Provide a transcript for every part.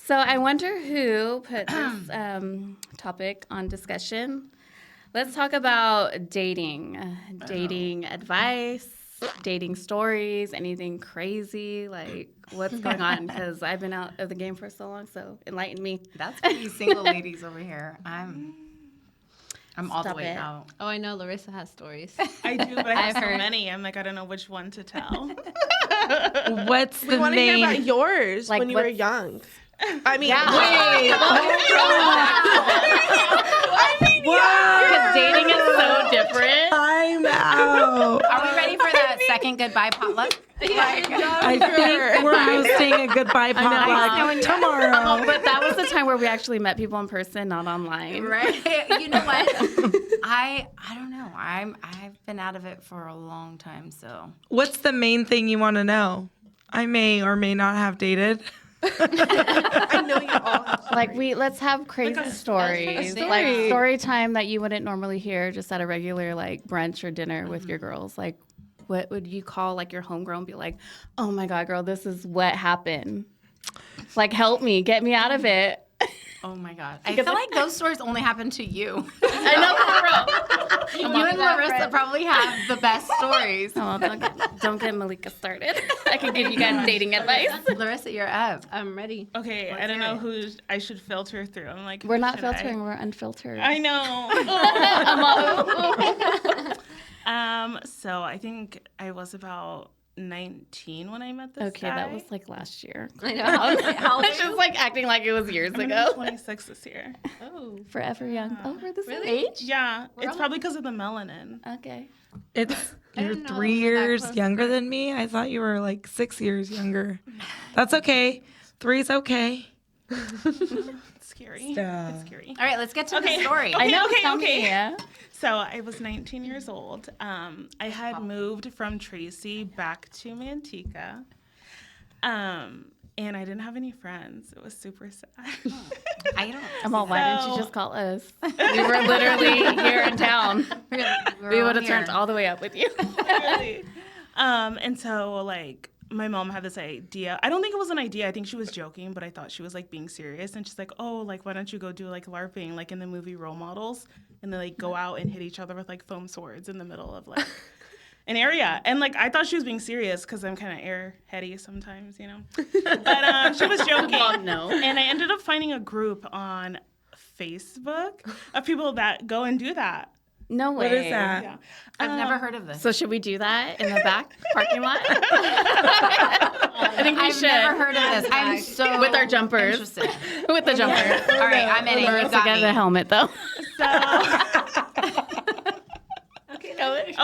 So I wonder who put this topic on discussion. Let's talk about dating. Dating advice, dating stories, anything crazy, like what's going on? Because I've been out of the game for so long, so enlighten me. That's for you single ladies over here. I'm all the way out. Oh, I know Larissa has stories. I do, but I have I've so heard. many. I'm like, I don't know which one to tell. What's the We want to hear main? about yours Like when you were what's- young. I mean, Because dating is so different. I'm out. Are we ready for that second goodbye potluck? I think we're hosting a goodbye potluck tomorrow. But that was the time where we actually met people in person, not online. Right? You know what? I don't know. I've been out of it for a long time, so. What's the main thing you want to know? I may or may not have dated. I know you all have Like let's have crazy stories, like story time that you wouldn't normally hear just at a regular like brunch or dinner with your girls. Like, what would you call like your homegirl and be like, "Oh my god, girl, this is what happened. Like, help me, get me out of it." Oh my God. I feel like those stories only happen to you. I know, for real. You and Larissa probably have the best stories. Oh, don't get Malika started. I can give you guys dating advice. Larissa, you're up. I'm ready. Okay, I don't know who I should filter through. I'm like, We're not should I? filtering. We're unfiltered. I know. So I think I was about 19 when I met this Okay, guy. that was like last year. I know. How old I was just like acting like it was years I'm gonna ago. be 26 this year. Oh. Forever young. Oh, we're the same Really? age? Yeah, it's probably because of the melanin. Okay. You're didn't know 3 we were that years close. younger than me. I thought you were like 6 years younger. That's okay. 3's okay. It's scary. Yeah. It's scary. All right, let's get to the story. I know. okay, tell okay. me, yeah. So I was 19 years old. I had moved from Tracy back to Manteca. And I didn't have any friends. It was super sad. I don't. I'm all, why didn't you So- just call us? We were literally here in town. We would have turned all the way up with you. Really. And so like my mom had this idea. I don't think it was an idea. I think she was joking, but I thought she was like being serious. And she's like, oh, like why don't you go do like LARPing, like in the movie Role Models, and they like go out and hit each other with like foam swords in the middle of like an area. And like I thought she was being serious because I'm kind of airheady sometimes, you know. But she was joking. Oh, no. And I ended up finding a group on Facebook of people that go and do that. No way. What is that? Yeah. I've never heard of this. So should we do that in the back parking lot? I think we I've should. never heard of this. I'm so With our jumpers. interested. With the jumpers. All right, I'm in it. You Larissa got got me. the helmet, though.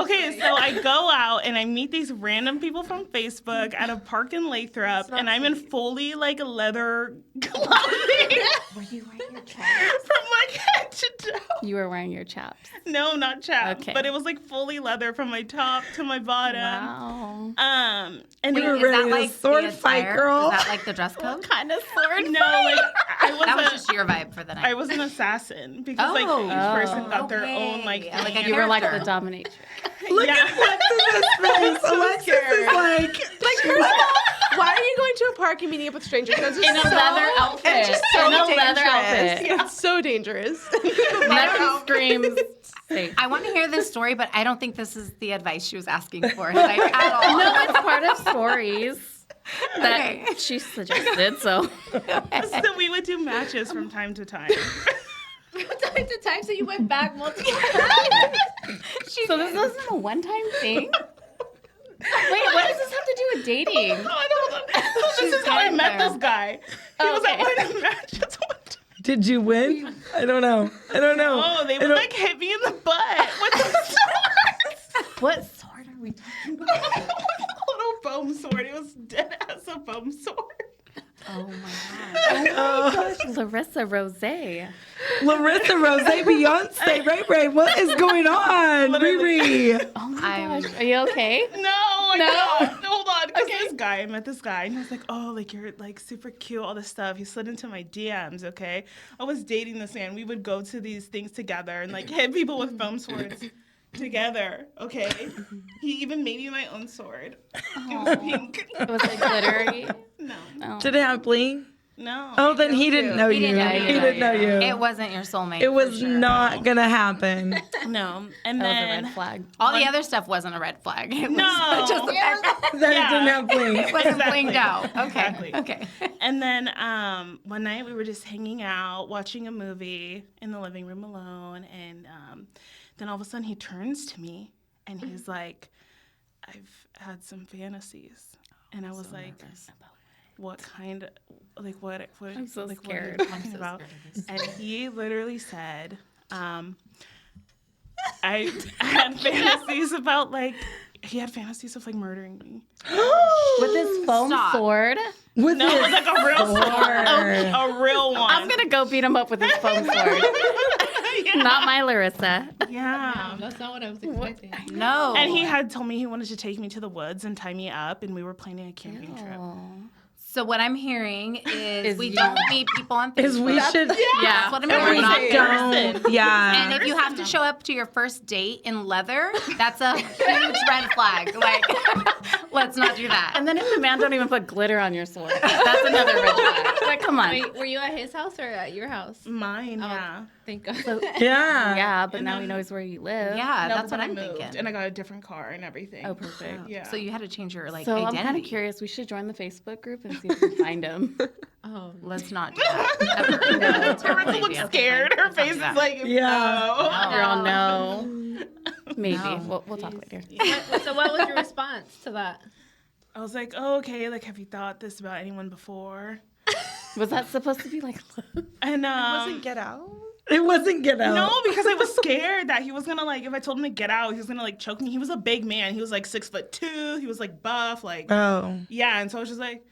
Okay, so I go out and I meet these random people from Facebook at a park in Lathrop, and I'm in fully like leather clothing. Were you wearing your chaps? From like head to toe. You were wearing your chaps. No, not chaps, Okay. but it was like fully leather from my top to my bottom. Wow. And You it were was Is ready that to like sword the fight, attire? girl. Is that like the dress code? Kind of sword. no, like I was That was a- just your vibe for the night. I was an assassin because like Oh. each person got their own like Okay. Like thing. a You were like the character. dominatrix. Look at Alexis's face. Alexis is like, Like, first of all, why are you going to a park and meeting up with strangers? That's just In a so, leather outfit. It's just so In a dangerous. leather outfit. It's so dangerous. Nothing screams safe. I want to hear this story, but I don't think this is the advice she was asking for like, at all. No, it's part of stories that Okay. she suggested. So So we would do matches from time to time. From time to time, so you went back multiple So this isn't a one-time thing? Wait, what does this have to do with dating? Hold on. So this is how I met this guy. He was at one of the matches one time. did you win? I don't know. Oh, they would like hit me in the butt with the swords. What sword are we talking about? A little foam sword. It was dead as a foam sword. Oh my gosh, Larissa Rose. Larissa, Rose, Beyonce, Ray Ray, what is going on? Riri. Oh my I'm- gosh, are you okay? No, hold on. Because this guy, I met this guy, and he was like, oh, like, you're, like, super cute, all this stuff. He slid into my DMs, okay? I was dating this man. We would go to these things together and, like, hit people with foam swords together, okay? He even made me my own sword. It was pink. Was it glittery? No. Oh. Did it have bling? No. Oh, then he didn't know He you. didn't know He you. didn't know you. It wasn't your soulmate. It was for sure. not gonna happen. No. And That was a then red flag. All the other stuff wasn't a red flag. It No. was just the fact that That it didn't have bling. it wasn't Exactly. blinged out. Okay. Exactly. Okay. And then one night we were just hanging out, watching a movie in the living room alone, and then all of a sudden he turns to me and he's like, "I've had some fantasies," and I was like, "What kind of what? I'm so like, scared. What are you talking about?" And he literally said, "I had fantasies about he had fantasies of murdering me." With his foam Stop. sword. With No, it was like a real sword. a real one. I'm going to go beat him up with his foam sword. Not my Larissa. Yeah. That's not what I was expecting. No. And he had told me he wanted to take me to the woods and tie me up, and we were planning a camping trip. So what I'm hearing is we you- don't meet people on Facebook. Is we should. That's what I'm And we're hearing. not Don't. Yeah. And if you have to show up to your first date in leather, that's a huge red flag. Like, let's not do that. And then if the man don't even put glitter on your sword, that's another red flag. Like, come on. Wait, were you at his house or at your house? Mine, yeah. Thank God. Yeah. Yeah, but now he knows where you live. Yeah, No, that's but what then I'm I moved, thinking. and I got a different car and everything. Oh, perfect. Yeah. So you had to change your So identity. I'm kind of curious. We should join the Facebook group and see if we can find him. Oh, Let's not do that. Ever. No, it's Marissa looks scared. Her face is like, Yeah. Girl, no. Maybe. No. We'll talk later. so what was your response to that? I was like, oh, okay, have you thought this about anyone before? Was that supposed to be like? And Get Out? It wasn't Get Out. no, because I was scared that he was gonna if I told him to get out, he was gonna choke me. He was a big man. He was 6'2". He was buff, Oh. yeah. And so I was just like,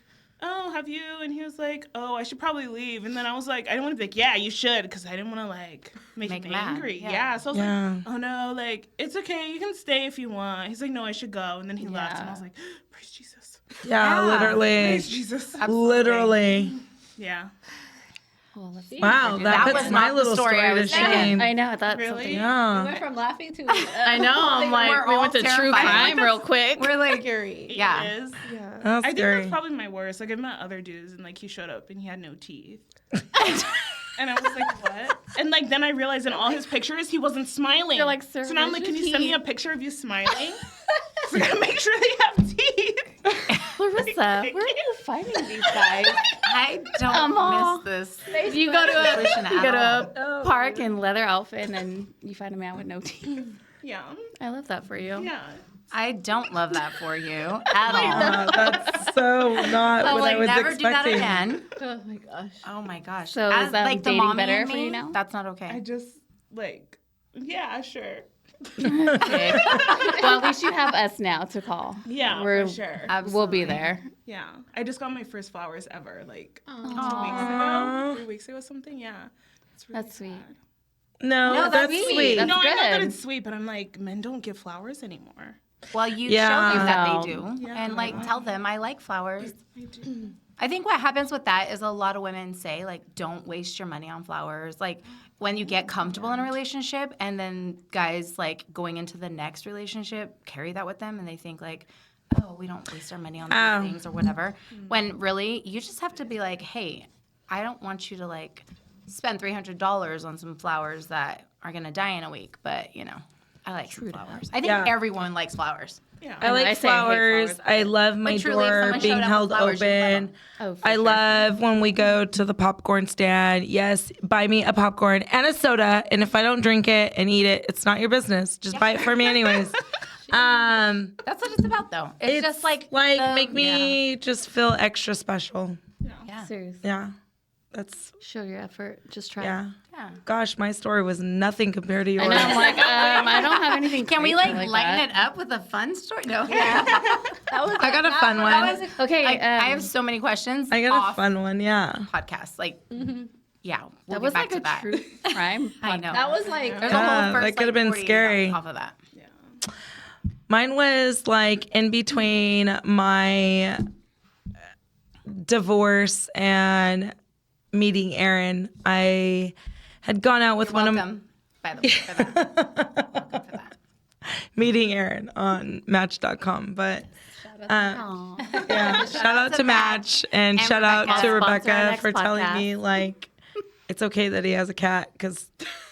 oh, have you? And he was like, oh, I should probably leave. And then I was like, I didn't want to be like, yeah, you should, because I didn't want to make him mad. angry. Yeah. Yeah. So I was Yeah. like, oh no, it's okay, you can stay if you want. He's like, no, I should go. And then he left, and I was like, praise Jesus. Yeah, literally. Praise Jesus. Literally. Yeah. Well, let's see. Wow, that That puts was my not the little story story I to was thinking. shame. I know that's Really? something. We Yeah. went from laughing to I know. I'm We're we all went to true terrified. crime real quick. We're like, scary. yeah. It is. That's I think scary. that's probably my worst. I met other dudes, and he showed up and he had no teeth. And I was like, what? And then I realized in all his pictures he wasn't smiling. You're like, sir, so now I'm where's like, can your you send me teeth? a picture of you smiling? So I gotta make sure they have teeth. Larissa, where are you finding these guys? I don't on. miss this. You go to Solution you at go all. to a park in leather outfit, and then you find a man with no teeth. Yeah. I love that for you. Yeah. I don't love that for you at all. That's so not I what I would was never expecting. do that again. Oh my gosh. Oh my gosh. So As, is that the dating mommy better in for me, you now? That's not okay. I just yeah, sure. Okay. Well, at least you have us now to call. Yeah, We're- for sure. We'll be there. Yeah. I just got my first flowers ever, 2 weeks Aw. ago. 3 weeks ago or something. Yeah. It's really That's sweet. sad. No, No, that's that's sweet. sweet. That's No, I know that good. it's sweet, but I'm like, men don't give flowers anymore. Well, you Yeah. show them that No. they do. Yeah. And tell them I like flowers. I do. I think what happens with that is a lot of women say, don't waste your money on flowers. When you get comfortable in a relationship and then guys, going into the next relationship, carry that with them and they think, oh, we don't waste our money on these things or whatever. When really, you just have to be like, hey, I don't want you to, spend $300 on some flowers that are going to die in a week. But, I like some flowers. I think Yeah. everyone likes flowers. Yeah. I like I say I hate flowers. flowers. I love my Literally, if door someone being showed up held with flowers, you would love open. them. Oh, for I sure. love when we go to the popcorn stand. Yes, buy me a popcorn and a soda. And if I don't drink it and eat it, it's not your business. Just buy it for me anyways. That's what it's about, though. It's just make me just feel extra special. Yeah. Seriously. Yeah. That's Show your effort. Just try. yeah. Yeah. Gosh, my story was nothing compared to yours. I know. I'm like, I don't have anything. Can we crazy lighten that. it up with a fun story? No. I got a fun one. Okay. I have so many questions. I got a off fun one. Yeah. podcast. Yeah, we'll That was get back a to that. true crime. I know. That was There's a Yeah, whole first, that could have been 40 scary. off of that. Mine was in between my divorce and meeting Aaron. I had gone out with one of Welcome, by the way, for that. Welcome for that. meeting Aaron on Match.com, but Aw. Yeah, shout out to Match and shout out to Sponsor our Rebecca next for telling podcast. me like it's okay that he has a cat because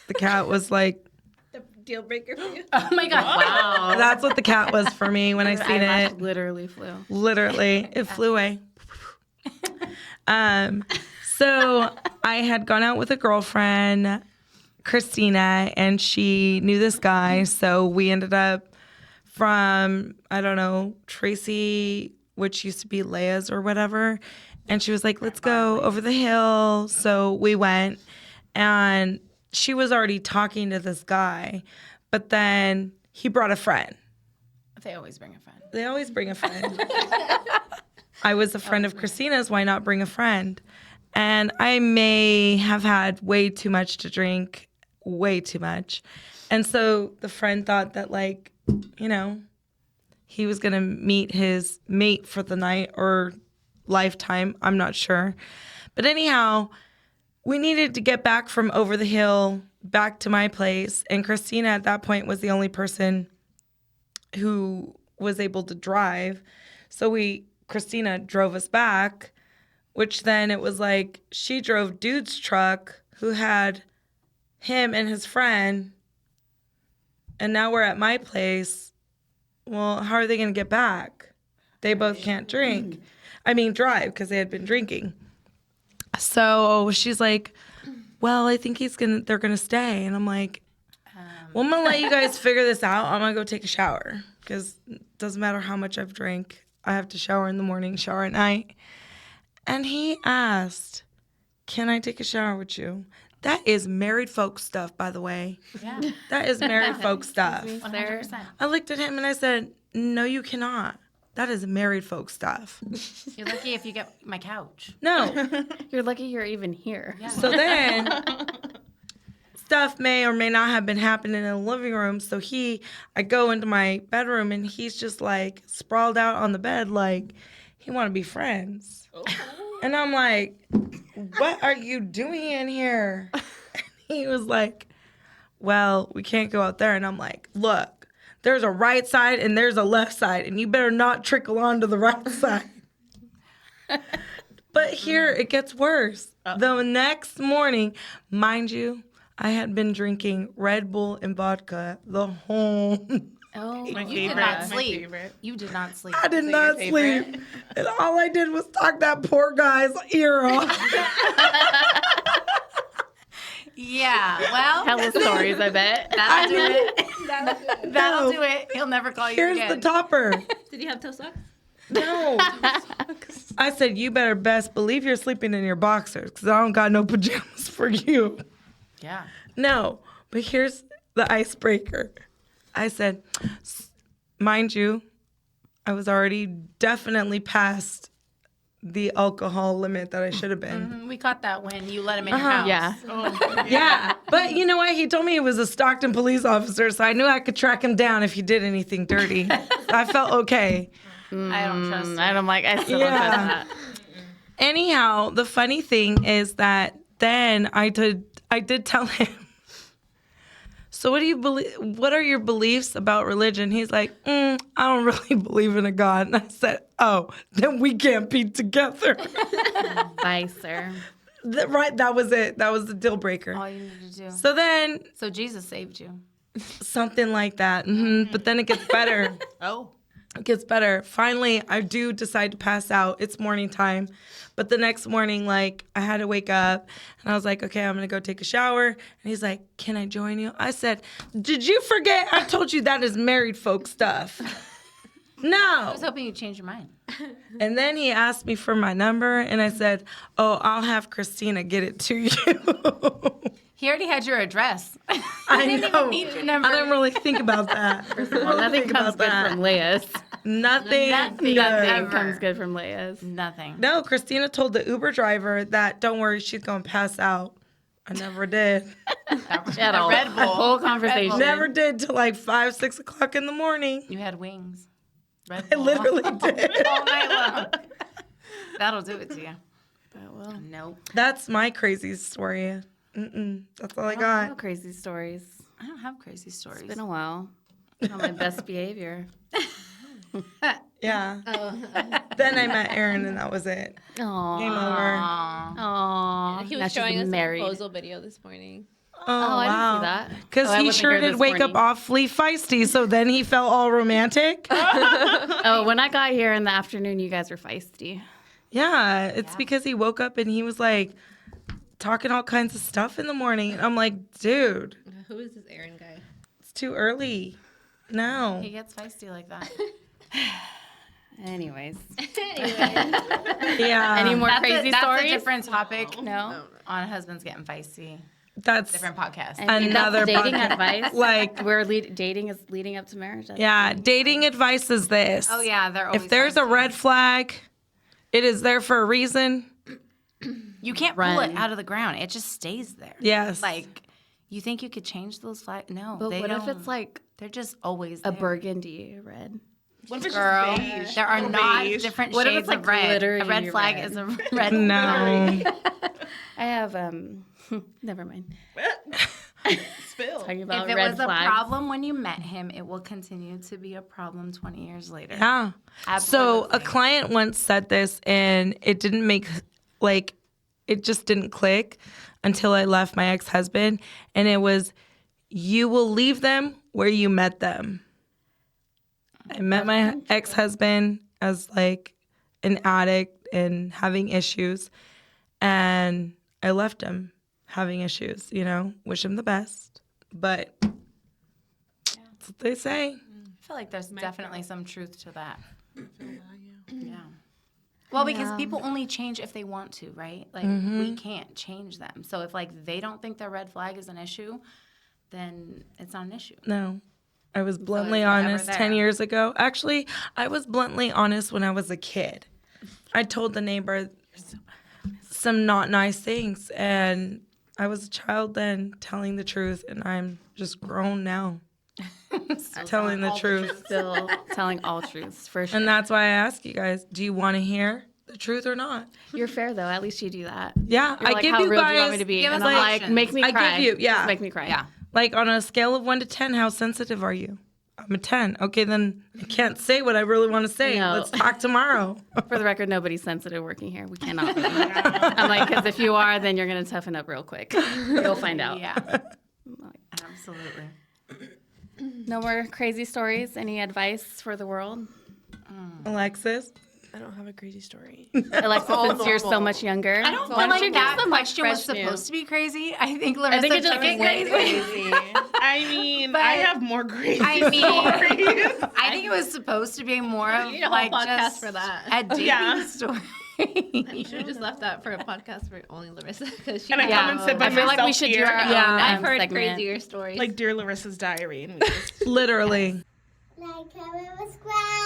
the cat was like The deal breaker for you. Oh my God. Wow. that's what the cat was for me when I seen Eyelash it. literally flew. Literally, it flew away. So I had gone out with a girlfriend, Christina, and she knew this guy. So we ended up from, I don't know, Tracy, which used to be Leia's or whatever. And she was like, let's go over the hill. So we went, and she was already talking to this guy, but then he brought a friend. They always bring a friend. They always bring a friend. I was a friend of Christina's. Why not bring a friend? And I may have had way too much to drink, way too much. And so the friend thought that, like, you know, he was going to meet his mate for the night or lifetime. I'm not sure. But anyhow, we needed to get back from over the hill back to my place. And Christina at that point was the only person who was able to drive. So Christina drove us back, which then it was like she drove dude's truck who had him and his friend. And now we're at my place. Well, how are they going to get back? They both can't drive because they had been drinking. So she's like, well, I think they're going to stay. And I'm like, well, I'm going to let you guys figure this out. I'm going to go take a shower because it doesn't matter how much I've drank. I have to shower in the morning, shower at night. And he asked, can I take a shower with you? That is married folk stuff, by the way. Yeah. That is married folk stuff. 100%. I looked at him and I said, no, you cannot. That is married folk stuff. You're lucky if you get my couch. No. You're lucky you're even here. Yeah. So then stuff may or may not have been happening in the living room. So I go into my bedroom and he's just like sprawled out on the bed like he want to be friends. And I'm like, what are you doing in here? And he was like, well, we can't go out there. And I'm like, look, there's a right side and there's a left side, and you better not trickle onto the right side. But here it gets worse. The next morning, mind you, I had been drinking Red Bull and vodka the whole Oh, My You did favorite. not My sleep. favorite. You did not sleep. I did not sleep. And all I did was talk that poor guy's ear off. Yeah, well, hella stories, I bet. that'll do it. That'll do it. He'll never call you Here's again. the topper. Did you have toe socks? No. I said, you better best believe you're sleeping in your boxers because I don't got no pajamas for you. Yeah. No, but here's the icebreaker. I said, mind you, I was already definitely past the alcohol limit that I should have been. We caught that when you let him in your house. Yeah. Yeah, but you know what? He told me he was a Stockton police officer, so I knew I could track him down if he did anything dirty. I felt okay. I don't trust you. And I'm like, I still don't trust that. Anyhow, the funny thing is that then I did tell him, so what do you believe? What are your beliefs about religion? He's like, I don't really believe in a God. And I said, oh, then we can't be together. Bye, sir. Right, that was it. That was the deal breaker. All you needed to do. So then So Jesus saved you. something like that. But then it gets better. Oh. It gets better. Finally, I do decide to pass out. It's morning time. But the next morning, like, I had to wake up. And I was like, okay, I'm going to go take a shower. And he's like, can I join you? I said, did you forget? I told you that is married folk stuff. I No. was hoping you'd change your mind. And then he asked me for my number. And I said, oh, I'll have Christina get it to you. He already had your address. I didn't know. even need your number. I didn't really think about that. Well, nothing comes good from Leia's. Nothing. Nothing. Nothing Ever. comes good from Leia's. Nothing. No, Christina told the Uber driver that, don't worry, she's going to pass out. I never did. At all. Red Bull. Whole conversation. Never did till like 5, 6 o'clock in the morning. You had wings. Red I Bull. literally did. All night long. That'll do it to you. But well, Nope. That's my crazy story. That's all I no got. crazy stories. I don't have crazy stories. It's been a while. On my best behavior. Yeah. Oh. Then I met Aaron, and that was it. Aww. Game over. Aww. He Now was she's showing us a married. proposal video this morning. Oh, I wow. didn't see that. Because Oh, I he wasn't sure here did this wake up morning. awfully feisty, so then he felt all romantic. Oh, when I got here in the afternoon, you guys were feisty. Yeah, it's because he woke up and he was like talking all kinds of stuff in the morning. And I'm like, dude, Who is this Aaron guy? it's too early. No. He gets feisty like that. Anyways. Yeah. Any more That's crazy that's stories? a different topic. No. On husbands getting feisty. That's Different podcast. And Another that's dating podcast. advice. Like- Dating is leading up to marriage. That's yeah, dating advice is this. Oh yeah, they're always If there's a feisty. red flag, it is there for a reason. You can't pull Run. it out of the ground. It just stays there. Yes. Like, you think you could change those flags? No, But they what don't. if it's like They're just always a there. burgundy red? What if it's Girl, just beige? there are Or not beige? different What if shades it's, like, of red. glittery A red flag red? is a red. No. I have never mind. Spill. Talking about If it red was a flags. problem when you met him, it will continue to be a problem 20 years later. Yeah. So a Absolutely. client once said this and it didn't make it just didn't click until I left my ex-husband, and it was, you will leave them where you met them. I met my ex-husband as like an addict and having issues, and I left him having issues, wish him the best, but that's what they say. I feel like there's definitely some truth to that. Yeah. Well, because people only change if they want to, right? Like, we can't change them. So if, like, they don't think their red flag is an issue, then it's not an issue. No. I was bluntly it's forever honest there. 10 years ago. Actually, I was bluntly honest when I was a kid. I told the neighbor some not nice things, and I was a child then telling the truth, and I'm just grown now telling the truth. Still telling all truths for sure. And that's why I ask you guys, do you want to hear the truth or not? You're fair though. At least you do that. Yeah, You're I like, give how you real do guys you want me to be? give And us I'm like, options. make me I give cry. you- yeah. Just make me cry. Yeah. like on a scale of 1 to 10, how sensitive are you? I'm a 10. Okay, then I can't say what I really want to say. No. Let's talk tomorrow. For the record, nobody's sensitive working here. We cannot be. I'm like, because if you are, then you're going to toughen up real quick. You'll find out. Yeah. Absolutely. No more crazy stories. Any advice for the world? Alexis? I don't have a crazy story. Alexa, since you're so much younger. I don't why feel don't you like give that some, question was fresh supposed to be crazy. I think Larissa think it just took it went crazy. I mean, I have more crazy I mean, stories. I think it was supposed to be more of need a whole like podcast just for that. a dating Yeah. story. You should have just left that for a podcast for only Larissa because she. And I come and sit by I feel like we myself should do here. our own I've heard segment. crazier stories. Like Dear Larissa's Diary. And we just Literally. Like, comment, subscribe.